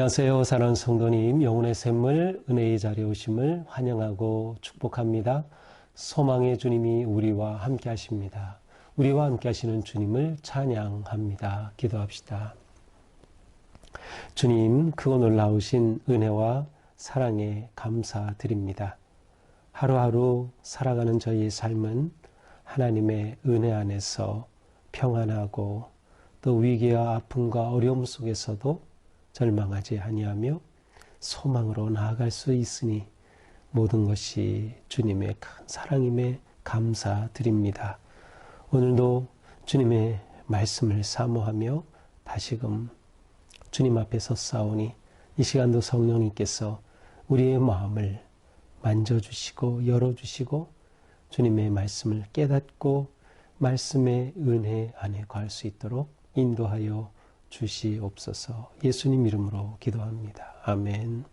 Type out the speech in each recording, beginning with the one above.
안녕하세요. 사랑하는 성도님, 영혼의 샘물 은혜의 자리에 오심을 환영하고 축복합니다. 소망의 주님이 우리와 함께 하십니다. 우리와 함께 하시는 주님을 찬양합니다. 기도합시다. 주님, 크고 놀라우신 은혜와 사랑에 감사드립니다. 하루하루 살아가는 저희의 삶은 하나님의 은혜 안에서 평안하고 또 위기와 아픔과 어려움 속에서도 절망하지 아니하며 소망으로 나아갈 수 있으니 모든 것이 주님의 큰 사랑임에 감사드립니다. 오늘도 주님의 말씀을 사모하며 다시금 주님 앞에 섰사오니 이 시간도 성령님께서 우리의 마음을 만져주시고 열어주시고 주님의 말씀을 깨닫고 말씀의 은혜 안에 거할 수 있도록 인도하여 주시옵소서. 예수님 이름으로 기도합니다. 아멘.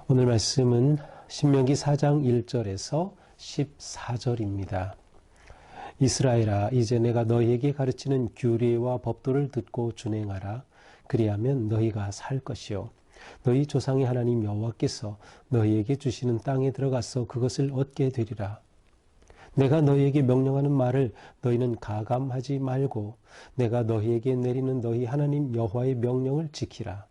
오늘 말씀은 신명기 4장 1절에서 14절입니다. 이스라엘아, 이제 내가 너희에게 가르치는 규례와 법도를 듣고 준행하라. 그리하면 너희가 살 것이요 너희 조상의 하나님 여호와께서 너희에게 주시는 땅에 들어가서 그것을 얻게 되리라. 내가 너희에게 명령하는 말을 너희는 가감하지 말고 내가 너희에게 내리는 너희 하나님 여호와의 명령을 지키라.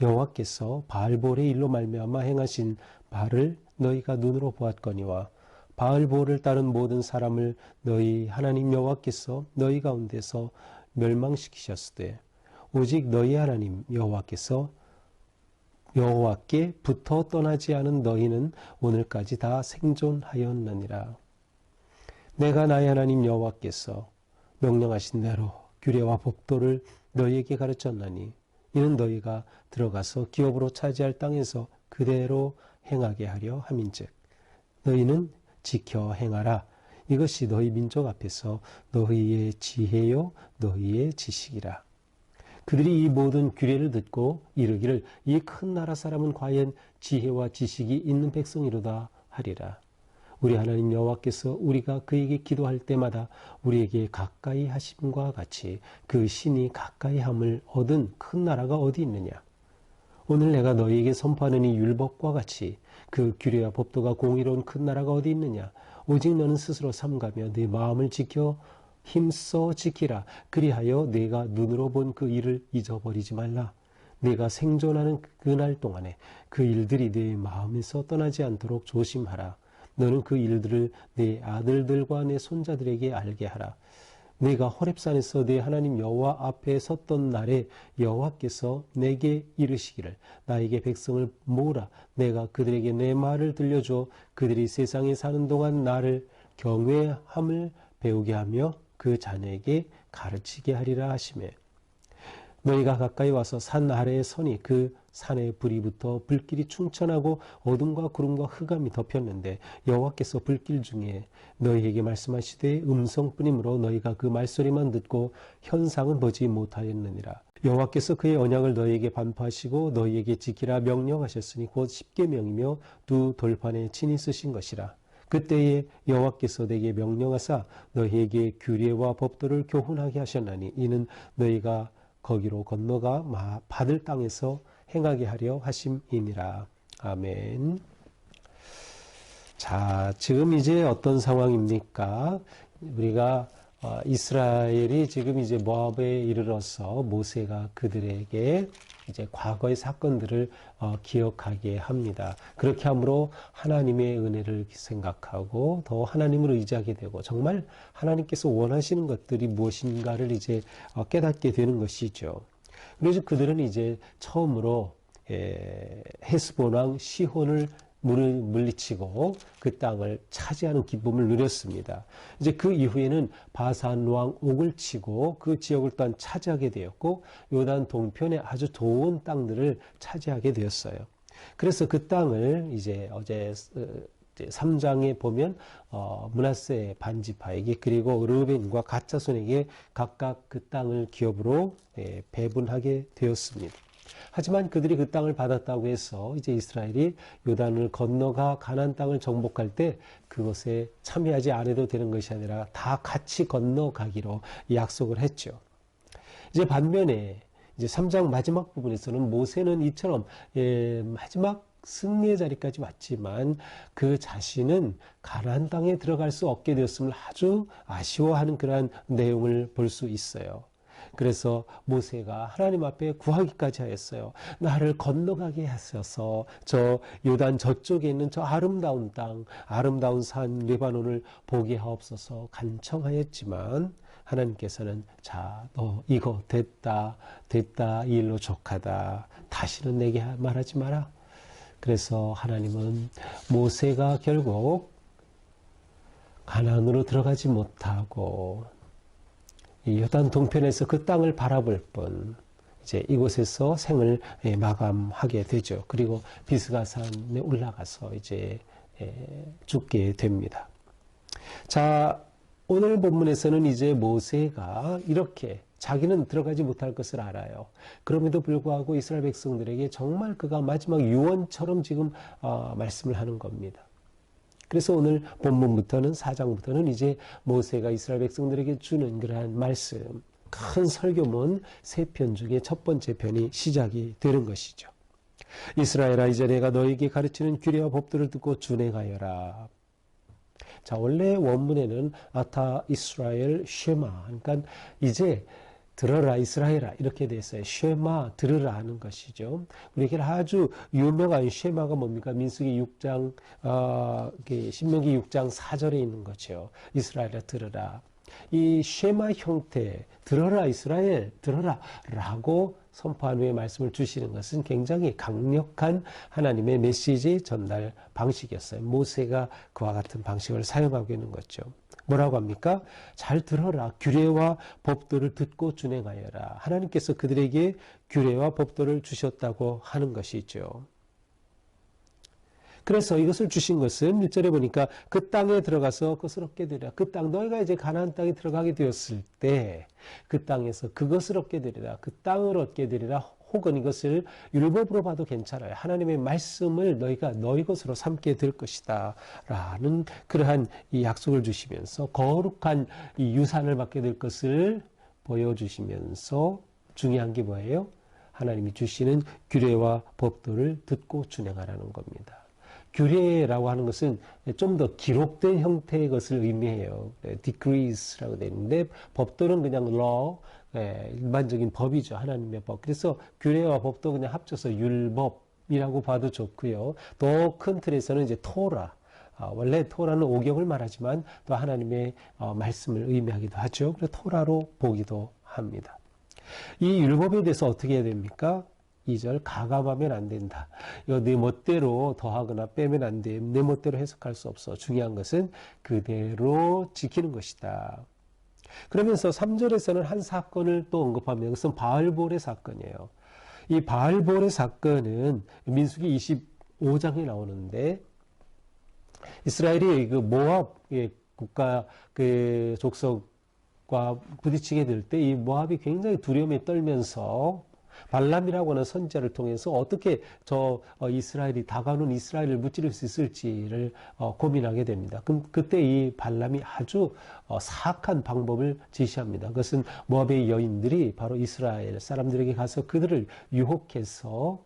여호와께서 바알볼의 일로 말미암아 행하신 바를 너희가 눈으로 보았거니와 바알볼을 따른 모든 사람을 너희 하나님 여호와께서 너희 가운데서 멸망시키셨으되 오직 너희 하나님 여호와께 붙어 떠나지 않은 너희는 오늘까지 다 생존하였느니라. 내가 나의 하나님 여호와께서 명령하신 대로 규례와 법도를 너희에게 가르쳤나니 이는 너희가 들어가서 기업으로 차지할 땅에서 그대로 행하게 하려 함인즉 너희는 지켜 행하라. 이것이 너희 민족 앞에서 너희의 지혜요 너희의 지식이라. 그들이 이 모든 규례를 듣고 이르기를 이 큰 나라 사람은 과연 지혜와 지식이 있는 백성이로다 하리라. 우리 하나님 여호와께서 우리가 그에게 기도할 때마다 우리에게 가까이 하심과 같이 그 신이 가까이 함을 얻은 큰 나라가 어디 있느냐. 오늘 내가 너희에게 선포하는 이 율법과 같이 그 규례와 법도가 공의로운 큰 나라가 어디 있느냐. 오직 너는 스스로 삼가며 네 마음을 지켜 힘써 지키라. 그리하여 네가 눈으로 본 그 일을 잊어버리지 말라. 네가 생존하는 그날 동안에 그 일들이 네 마음에서 떠나지 않도록 조심하라. 너는 그 일들을 네 아들들과 내 손자들에게 알게 하라. 네가 호렙산에서 네 하나님 여호와 앞에 섰던 날에 여호와께서 내게 이르시기를 나에게 백성을 모으라. 내가 그들에게 내 말을 들려줘 그들이 세상에 사는 동안 나를 경외함을 배우게 하며 그 자녀에게 가르치게 하리라 하시매 너희가 가까이 와서 산 아래에 서니 그 산에 불이 붙어 불길이 충천하고 어둠과 구름과 흑암이 덮였는데 여호와께서 불길 중에 너희에게 말씀하시되 음성뿐이므로 너희가 그 말소리만 듣고 현상은 보지 못하였느니라. 여호와께서 그의 언약을 너희에게 반포하시고 너희에게 지키라 명령하셨으니 곧 십계명이며 두 돌판에 친히 쓰신 것이라. 그때에 여호와께서 내게 명령하사 너희에게 규례와 법도를 교훈하게 하셨나니 이는 너희가 거기로 건너가 받을 땅에서 행하게 하려 하심이니라. 아멘. 자, 지금 이제 어떤 상황입니까? 우리가 이스라엘이 지금 이제 모압에 이르러서 모세가 그들에게 이제 과거의 사건들을 기억하게 합니다. 그렇게 함으로 하나님의 은혜를 생각하고 더 하나님을 의지하게 되고 정말 하나님께서 원하시는 것들이 무엇인가를 이제 깨닫게 되는 것이죠. 그래서 그들은 이제 처음으로 헤스본 왕 시혼을 물리치고 그 땅을 차지하는 기쁨을 누렸습니다. 이제 그 이후에는 바산 왕 옥을 치고 그 지역을 또한 차지하게 되었고 요단 동편의 아주 좋은 땅들을 차지하게 되었어요. 그래서 그 땅을 이제 어제 3장에 보면 므낫세 반지파에게 그리고 르우벤과 갓 자손에게 각각 그 땅을 기업으로 배분하게 되었습니다. 하지만 그들이 그 땅을 받았다고 해서 이제 이스라엘이 요단을 건너가 가나안 땅을 정복할 때 그것에 참여하지 않아도 되는 것이 아니라 다 같이 건너가기로 약속을 했죠. 이제 반면에 이제 3장 마지막 부분에서는 모세는 이처럼 마지막 승리의 자리까지 왔지만 그 자신은 가나안 땅에 들어갈 수 없게 되었음을 아주 아쉬워하는 그러한 내용을 볼 수 있어요. 그래서 모세가 하나님 앞에 구하기까지 하였어요. 나를 건너가게 하셔서 저 요단 저쪽에 있는 저 아름다운 땅, 아름다운 산 레바논을 보게 하옵소서 간청하였지만 하나님께서는 자, 너 이거 됐다, 이 일로 족하다. 다시는 내게 말하지 마라. 그래서 하나님은 모세가 결국 가나안으로 들어가지 못하고 이 요단 동편에서 그 땅을 바라볼 뿐 이제 이곳에서 생을 마감하게 되죠. 그리고 비스가산에 올라가서 이제 죽게 됩니다. 자, 오늘 본문에서는 이제 모세가 이렇게 자기는 들어가지 못할 것을 알아요. 그럼에도 불구하고 이스라엘 백성들에게 정말 그가 마지막 유언처럼 지금 말씀을 하는 겁니다. 그래서 오늘 본문부터는 4장부터는 이제 모세가 이스라엘 백성들에게 주는 그러한 말씀, 큰 설교문 3편 중에 첫 번째 편이 시작이 되는 것이죠. 이스라엘아 이제 내가 너에게 가르치는 규례와 법도를 듣고 준행하여라. 자, 원래 원문에는 아타 이스라엘 쉐마, 그러니까 이제 들어라 이스라엘아 이렇게 돼 있어요. 쉐마 들으라 하는 것이죠. 우리에게 아주 유명한 쉐마가 뭡니까? 민수기 6장, 신명기 6장 4절에 있는 거죠. 이스라엘아 들으라. 이 쉐마 형태, 들어라 이스라엘, 들어라 라고 선포한 후에 말씀을 주시는 것은 굉장히 강력한 하나님의 메시지 전달 방식이었어요. 모세가 그와 같은 방식을 사용하고 있는 거죠. 뭐라고 합니까? 잘 들어라. 규례와 법도를 듣고 준행하여라. 하나님께서 그들에게 규례와 법도를 주셨다고 하는 것이죠. 그래서 이것을 주신 것은 1절에 보니까 그 땅에 들어가서 그것을 얻게 되리라. 그 땅, 너희가 이제 가나안 땅에 들어가게 되었을 때 그 땅에서 그것을 얻게 되리라. 그 땅을 얻게 되리라. 혹은 이것을 율법으로 봐도 괜찮아요. 하나님의 말씀을 너희가 너희 것으로 삼게 될 것이다. 라는 그러한 이 약속을 주시면서 거룩한 이 유산을 받게 될 것을 보여주시면서 중요한 게 뭐예요? 하나님이 주시는 규례와 법도를 듣고 준행하라는 겁니다. 규례라고 하는 것은 좀 더 기록된 형태의 것을 의미해요. decrees라고 되어 있는데 법도는 그냥 law, 일반적인 법이죠. 하나님의 법. 그래서 규례와 법도 그냥 합쳐서 율법이라고 봐도 좋고요. 더 큰 틀에서는 이제 토라. 원래 토라는 오경을 말하지만 또 하나님의 말씀을 의미하기도 하죠. 그래서 토라로 보기도 합니다. 이 율법에 대해서 어떻게 해야 됩니까? 2절 가감하면 안 된다. 이거 내 멋대로 더하거나 빼면 안 돼. 내 멋대로 해석할 수 없어. 중요한 것은 그대로 지키는 것이다. 그러면서 3절에서는 한 사건을 또 언급합니다. 그것은 바알볼의 사건이에요. 이 바알볼의 사건은 민수기 25장에 나오는데 이스라엘이 그 모압의 국가 그 족속과 부딪히게 될 때 이 모압이 굉장히 두려움에 떨면서 발람이라고 하는 선지자를 통해서 어떻게 이스라엘이 다가오는 이스라엘을 무찌를 수 있을지를 고민하게 됩니다. 그럼 그때 이 발람이 아주 사악한 방법을 제시합니다. 그것은 모압의 여인들이 바로 이스라엘 사람들에게 가서 그들을 유혹해서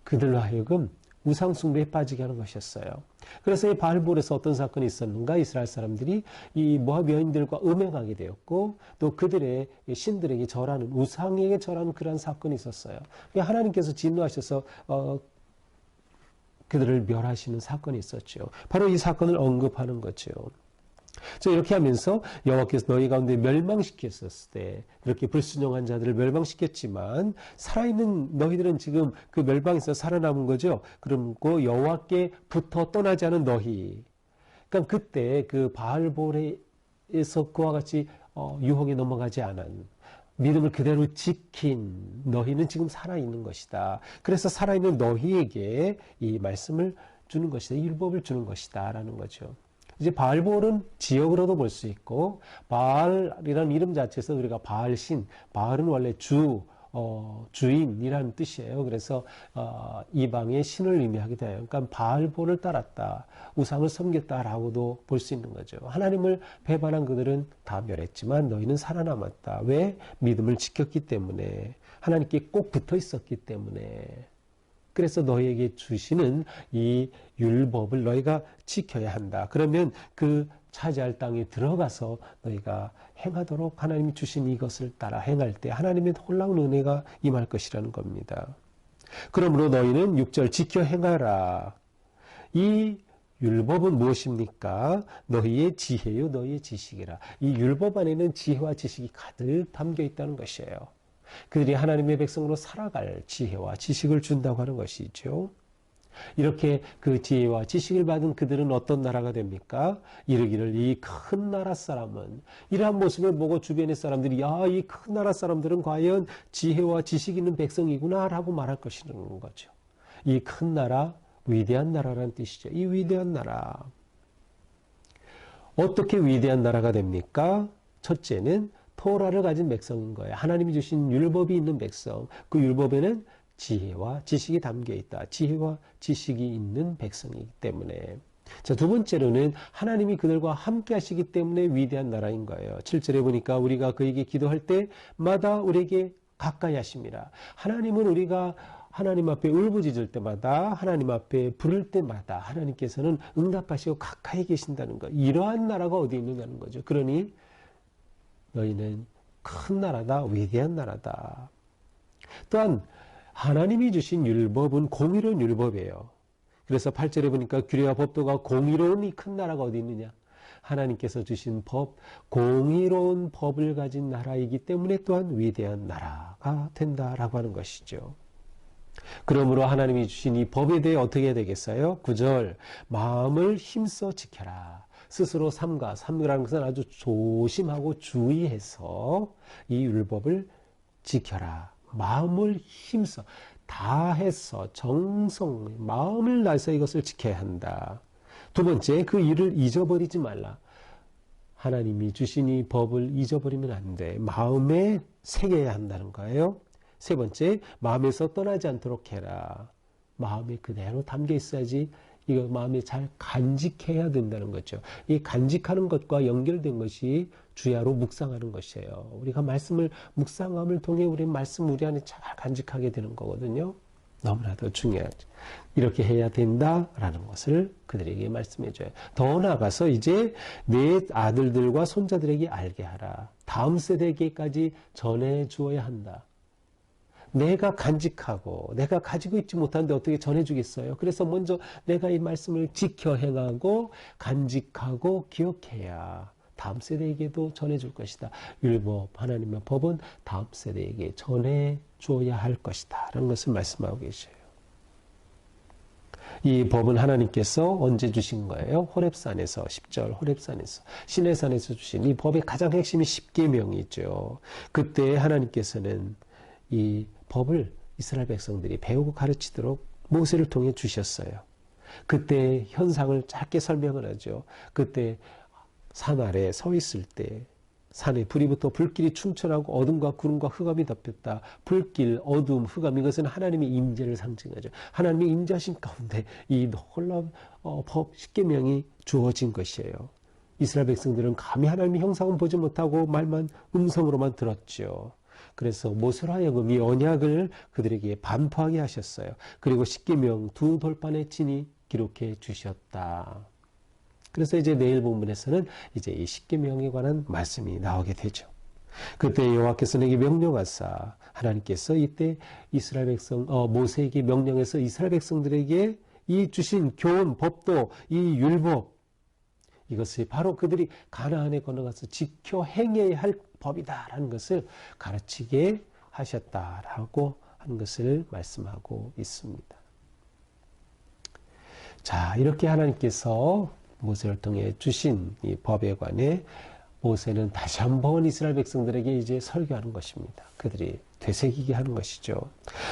그들로 하여금 우상숭배에 빠지게 하는 것이었어요. 그래서 이 바알볼에서 어떤 사건이 있었는가? 이스라엘 사람들이 이 모압 여인들과 음행하게 되었고 또 그들의 신들에게 절하는 우상에게 절하는 그러한 사건이 있었어요. 하나님께서 진노하셔서 그들을 멸하시는 사건이 있었죠. 바로 이 사건을 언급하는 거죠. 이렇게 하면서 여호와께서 너희 가운데 멸망시켰을 때 그렇게 불순종한 자들을 멸망시켰지만 살아있는 너희들은 지금 그 멸망에서 살아남은 거죠. 그리고 여호와께 붙어 떠나지 않은 너희. 그러니까 그때 그 바알볼에서 그와 같이 유혹에 넘어가지 않은 믿음을 그대로 지킨 너희는 지금 살아있는 것이다. 그래서 살아있는 너희에게 이 말씀을 주는 것이다. 율법을 주는 것이다. 라는 거죠. 이제 바알볼은 지역으로도 볼 수 있고 바알이라는 이름 자체에서 우리가 바알신, 바알은 원래 주 주인이라는 뜻이에요. 그래서 이방의 신을 의미하기도 해요. 그러니까 바알볼을 따랐다, 우상을 섬겼다라고도 볼 수 있는 거죠. 하나님을 배반한 그들은 다 멸했지만 너희는 살아남았다. 왜? 믿음을 지켰기 때문에, 하나님께 꼭 붙어 있었기 때문에. 그래서 너희에게 주시는 이 율법을 너희가 지켜야 한다. 그러면 그 차지할 땅에 들어가서 너희가 행하도록 하나님이 주신 이것을 따라 행할 때 하나님의 놀라운 은혜가 임할 것이라는 겁니다. 그러므로 너희는 6절 지켜 행하라. 이 율법은 무엇입니까? 너희의 지혜요 너희의 지식이라. 이 율법 안에는 지혜와 지식이 가득 담겨 있다는 것이에요. 그들이 하나님의 백성으로 살아갈 지혜와 지식을 준다고 하는 것이죠. 이렇게 그 지혜와 지식을 받은 그들은 어떤 나라가 됩니까? 이르기를 이 큰 나라 사람은, 이러한 모습을 보고 주변의 사람들이 야, 이 큰 나라 사람들은 과연 지혜와 지식 있는 백성이구나 라고 말할 것이라는 거죠. 이 큰 나라, 위대한 나라라는 뜻이죠. 이 위대한 나라. 어떻게 위대한 나라가 됩니까? 첫째는 토라를 가진 백성인 거예요. 하나님이 주신 율법이 있는 백성. 그 율법에는 지혜와 지식이 담겨 있다. 지혜와 지식이 있는 백성이기 때문에. 자, 두 번째로는 하나님이 그들과 함께 하시기 때문에 위대한 나라인 거예요. 7절에 보니까 우리가 그에게 기도할 때마다 우리에게 가까이 하심이라. 하나님은 우리가 하나님 앞에 울부짖을 때마다, 하나님 앞에 부를 때마다 하나님께서는 응답하시고 가까이 계신다는 것. 이러한 나라가 어디 있느냐는 거죠. 그러니 너희는 큰 나라다, 위대한 나라다. 또한 하나님이 주신 율법은 공의로운 율법이에요. 그래서 8절에 보니까 규례와 법도가 공의로운 이 큰 나라가 어디 있느냐? 하나님께서 주신 법, 공의로운 법을 가진 나라이기 때문에 또한 위대한 나라가 된다라고 하는 것이죠. 그러므로 하나님이 주신 이 법에 대해 어떻게 해야 되겠어요? 9절, 마음을 힘써 지켜라. 스스로 삼가라는 것은 아주 조심하고 주의해서 이 율법을 지켜라. 마음을 힘써, 다해서, 정성, 마음을 다해서 이것을 지켜야 한다. 두 번째, 그 일을 잊어버리지 말라. 하나님이 주신 이 법을 잊어버리면 안 돼. 마음에 새겨야 한다는 거예요. 세 번째, 마음에서 떠나지 않도록 해라. 마음에 그대로 담겨 있어야지 이거 마음에 잘 간직해야 된다는 거죠. 이 간직하는 것과 연결된 것이 주야로 묵상하는 것이에요. 우리가 말씀을 묵상함을 통해 우리 말씀 우리 안에 잘 간직하게 되는 거거든요. 너무나도 중요하죠. 이렇게 해야 된다라는 것을 그들에게 말씀해 줘요. 더 나아가서 이제 내 아들들과 손자들에게 알게 하라. 다음 세대에게까지 전해 주어야 한다. 내가 간직하고 내가 가지고 있지 못한데 어떻게 전해주겠어요? 그래서 먼저 내가 이 말씀을 지켜 행하고 간직하고 기억해야 다음 세대에게도 전해줄 것이다. 율법, 하나님의 법은 다음 세대에게 전해줘야 할 것이다 라는 것을 말씀하고 계셔요. 이 법은 하나님께서 언제 주신 거예요? 호렙산에서, 10절 호렙산에서, 시내산에서 주신 이 법의 가장 핵심이 십계명이죠. 그때 하나님께서는 이 법을 이스라엘 백성들이 배우고 가르치도록 모세를 통해 주셨어요. 그때 현상을 짧게 설명을 하죠. 그때 산 아래 서 있을 때 산에 불이 붙어 불길이 충천하고 어둠과 구름과 흑암이 덮였다. 불길, 어둠, 흑암, 이것은 하나님의 임재를 상징하죠. 하나님의 임재하신 가운데 이 놀라운 법 십계명이 주어진 것이에요. 이스라엘 백성들은 감히 하나님의 형상은 보지 못하고 말만 음성으로만 들었죠. 그래서 모세로 하여금 이 언약을 그들에게 반포하게 하셨어요. 그리고 십계명 두 돌판에 친히 기록해 주셨다. 그래서 이제 내일 본문에서는 이제 이 십계명에 관한 말씀이 나오게 되죠. 그때 여호와께서 내게 명령하사, 하나님께서 이때 이스라엘 백성 모세에게 명령해서 이스라엘 백성들에게 이 주신 교훈, 법도, 이 율법, 이것이 바로 그들이 가나안에 건너가서 지켜 행해야 할 법이다라는 것을 가르치게 하셨다라고 하는 것을 말씀하고 있습니다. 자, 이렇게 하나님께서 모세를 통해 주신 이 법에 관해 모세는 다시 한번 이스라엘 백성들에게 이제 설교하는 것입니다. 그들이 되새기게 하는 것이죠.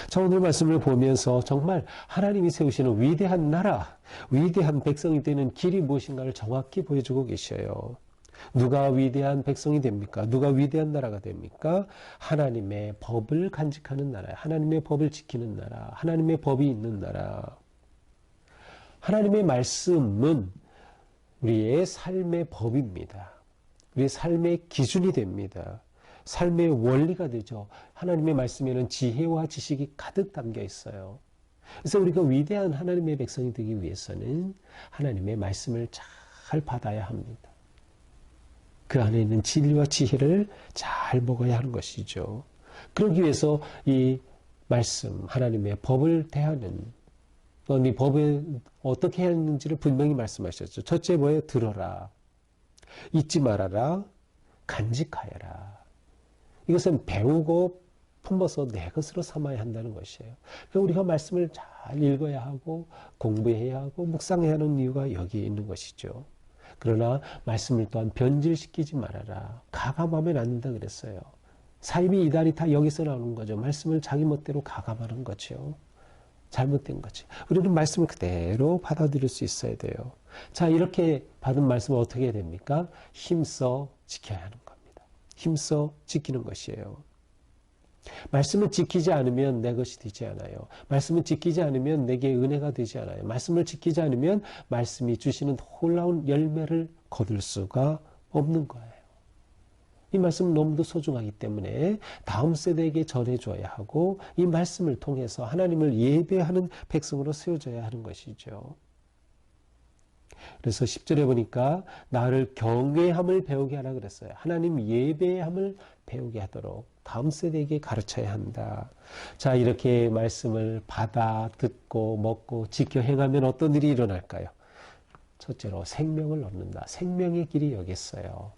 자, 오늘 말씀을 보면서 정말 하나님이 세우시는 위대한 나라, 위대한 백성이 되는 길이 무엇인가를 정확히 보여주고 계셔요. 누가 위대한 백성이 됩니까? 누가 위대한 나라가 됩니까? 하나님의 법을 간직하는 나라, 하나님의 법을 지키는 나라, 하나님의 법이 있는 나라. 하나님의 말씀은 우리의 삶의 법입니다. 우리의 삶의 기준이 됩니다. 삶의 원리가 되죠. 하나님의 말씀에는 지혜와 지식이 가득 담겨 있어요. 그래서 우리가 위대한 하나님의 백성이 되기 위해서는 하나님의 말씀을 잘 받아야 합니다. 그 안에 있는 진리와 지혜를 잘 먹어야 하는 것이죠. 그러기 위해서 이 말씀, 하나님의 법을 대하는, 이 법을 어떻게 해야 하는지를 분명히 말씀하셨죠. 첫째 뭐예요? 들어라. 잊지 말아라. 간직하여라. 이것은 배우고 품어서 내 것으로 삼아야 한다는 것이에요. 그러니까 우리가 말씀을 잘 읽어야 하고 공부해야 하고 묵상해야 하는 이유가 여기에 있는 것이죠. 그러나 말씀을 또한 변질시키지 말아라. 가감하면 안 된다 그랬어요. 삶이 이달이 다 여기서 나오는 거죠. 말씀을 자기 멋대로 가감하는 거죠. 잘못된 거죠. 우리는 말씀을 그대로 받아들일 수 있어야 돼요. 자, 이렇게 받은 말씀은 어떻게 해야 됩니까? 힘써 지켜야 하는 겁니다. 힘써 지키는 것이에요. 말씀을 지키지 않으면 내 것이 되지 않아요. 말씀을 지키지 않으면 내게 은혜가 되지 않아요. 말씀을 지키지 않으면 말씀이 주시는 놀라운 열매를 거둘 수가 없는 거예요. 이 말씀은 너무도 소중하기 때문에 다음 세대에게 전해줘야 하고 이 말씀을 통해서 하나님을 예배하는 백성으로 세워져야 하는 것이죠. 그래서 10절에 보니까 나를 경외함을 배우게 하라 그랬어요. 하나님 예배함을 배우게 하도록 다음 세대에게 가르쳐야 한다. 자, 이렇게 말씀을 받아 듣고 먹고 지켜 행하면 어떤 일이 일어날까요? 첫째로 생명을 얻는다. 생명의 길이 여기 있어요.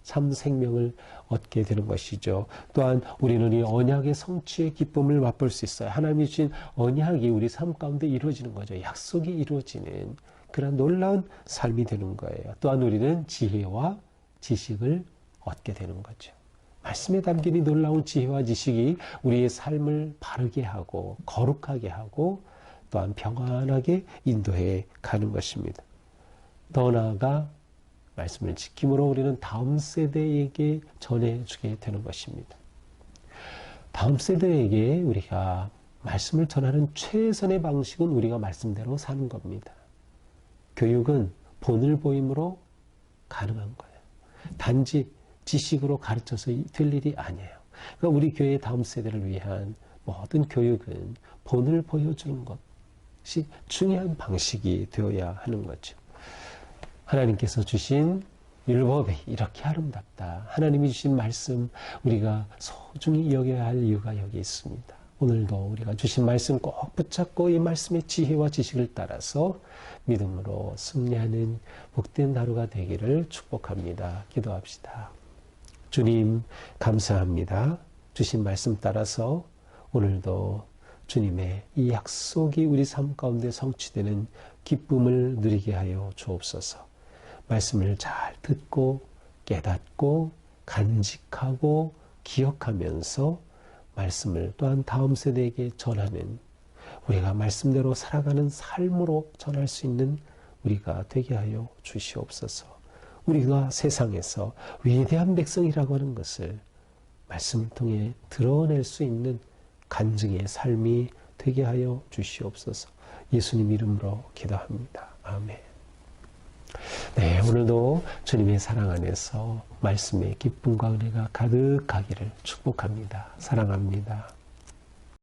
참 생명을 얻게 되는 것이죠. 또한 우리는 이 언약의 성취의 기쁨을 맛볼 수 있어요. 하나님이 주신 언약이 우리 삶 가운데 이루어지는 거죠. 약속이 이루어지는 그런 놀라운 삶이 되는 거예요. 또한 우리는 지혜와 지식을 얻게 되는 거죠. 말씀에 담긴 이 놀라운 지혜와 지식이 우리의 삶을 바르게 하고 거룩하게 하고 또한 평안하게 인도해 가는 것입니다. 더 나아가 말씀을 지킴으로 우리는 다음 세대에게 전해주게 되는 것입니다. 다음 세대에게 우리가 말씀을 전하는 최선의 방식은 우리가 말씀대로 사는 겁니다. 교육은 본을 보임으로 가능한 거예요. 단지 지식으로 가르쳐서 될 일이 아니에요. 그러니까 우리 교회의 다음 세대를 위한 모든 교육은 본을 보여주는 것이 중요한 방식이 되어야 하는 거죠. 하나님께서 주신 율법이 이렇게 아름답다. 하나님이 주신 말씀 우리가 소중히 여겨야 할 이유가 여기 있습니다. 오늘도 우리가 주신 말씀 꼭 붙잡고 이 말씀의 지혜와 지식을 따라서 믿음으로 승리하는 복된 하루가 되기를 축복합니다. 기도합시다. 주님 감사합니다. 주신 말씀 따라서 오늘도 주님의 이 약속이 우리 삶 가운데 성취되는 기쁨을 누리게 하여 주옵소서. 말씀을 잘 듣고 깨닫고 간직하고 기억하면서 말씀을 또한 다음 세대에게 전하는 우리가 말씀대로 살아가는 삶으로 전할 수 있는 우리가 되게 하여 주시옵소서. 우리가 세상에서 위대한 백성이라고 하는 것을 말씀을 통해 드러낼 수 있는 간증의 삶이 되게 하여 주시옵소서. 예수님 이름으로 기도합니다. 아멘. 네, 오늘도 주님의 사랑 안에서 말씀의 기쁨과 은혜가 가득하기를 축복합니다. 사랑합니다.